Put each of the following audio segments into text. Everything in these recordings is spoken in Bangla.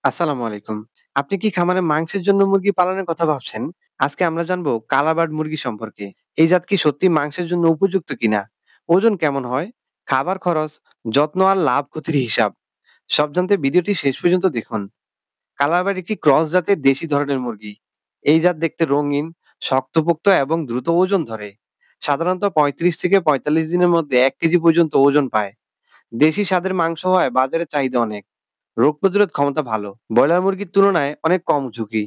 আসসালামু আলাইকুম। আপনি কি খামারে মাংসের জন্য মুরগি পালনের কথা ভাবছেন? আজকে আমরা জানবো কালাবার্ড মুরগি সম্পর্কে। এই জাত কি সত্যি মাংসের জন্য উপযুক্ত কিনা? ওজন কেমন হয়? খাবার খরচ, যত্ন আর লাভ ক্ষতির হিসাব। সব জানতে ভিডিওটি শেষ পর্যন্ত দেখুন। কালাবার্ড একটি ক্রস জাতের দেশি ধরনের মুরগি। এই জাত দেখতে রঙিন, শক্তপোক্ত এবং দ্রুত ওজন ধরে। সাধারণত 35 থেকে 45 দিনের মধ্যে 1 কেজি পর্যন্ত ওজন পায়। দেশি স্বাদের মাংস হয় বাজারে চাহিদা অনেক। রোগ প্রতিরোধ ক্ষমতা ভালো। ব্রয়লার মুরগির তুলনায় অনেক কম ঝুঁকি।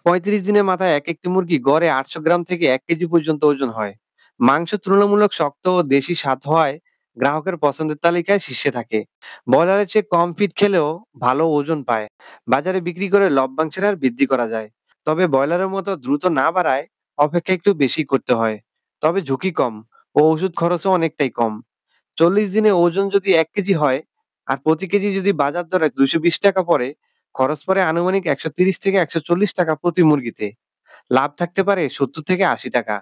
৩৫ দিনের মাথায় একেকটি মুরগি গড়ে ৮০০ গ্রাম থেকে ১ কেজি পর্যন্ত ওজন হয়। মাংস তুলনামূলক শক্ত ও দেশি স্বাদ হওয়ায় গ্রাহকের পছন্দের তালিকায় শীর্ষে থাকে। ব্রয়লারের চেয়ে কম ফিট খেলেও ভালো ওজন পায়। বাজারে বিক্রি করে লভ্যাংশের হার বৃদ্ধি করা যায়। তবে ব্রয়লারের মতো দ্রুত না বাড়ায়, অপেক্ষা একটু বেশি করতে হয়। তবে ঝুঁকি কম ও ওষুধ খরচও অনেকটাই কম। ৪০ দিনে ওজন যদি ১ কেজি হয় আর প্রতি কেজি যদি বাজার দরে ৳২২০ পড়ে, খরচ পড়ে আনুমানিক ৳১৩০ থেকে ৳১৪০ প্রতি মুরগিতে। লাভ থাকতে পারে ৳৭০ থেকে ৳৮০।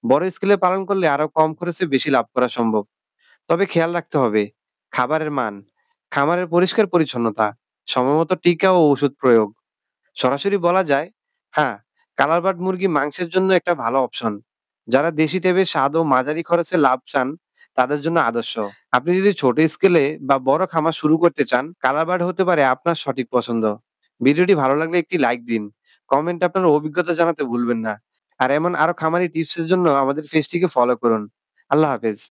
বড় স্কেলে পালন করলে আরো কম খরচে বেশি লাভ করা সম্ভব। তবে খেয়াল রাখতে হবে খাবারের মান, খামারের পরিষ্কার পরিচ্ছন্নতা, সময়মতো টিকা ও ওষুধ প্রয়োগ। সরাসরি বলা যায়, হ্যাঁ, কালার বার্ড মুরগি মাংসের জন্য একটা ভালো অপশন। যারা দেশি টাইপের স্বাদ ও মাঝারি খরচে লাভ চান, তাদের জন্য আদর্শ। আপনি যদি ছোট স্কেলে বা বড় খামার শুরু করতে চান, কালার বার্ড হতে পারে আপনার সঠিক পছন্দ। ভিডিওটি ভালো লাগলে একটি লাইক দিন। কমেন্ট আপনার অভিজ্ঞতা জানাতে ভুলবেন না। আর এমন আরো খামারি টিপসের জন্য আমাদের পেজটিকে ফলো করুন। আল্লাহ হাফেজ।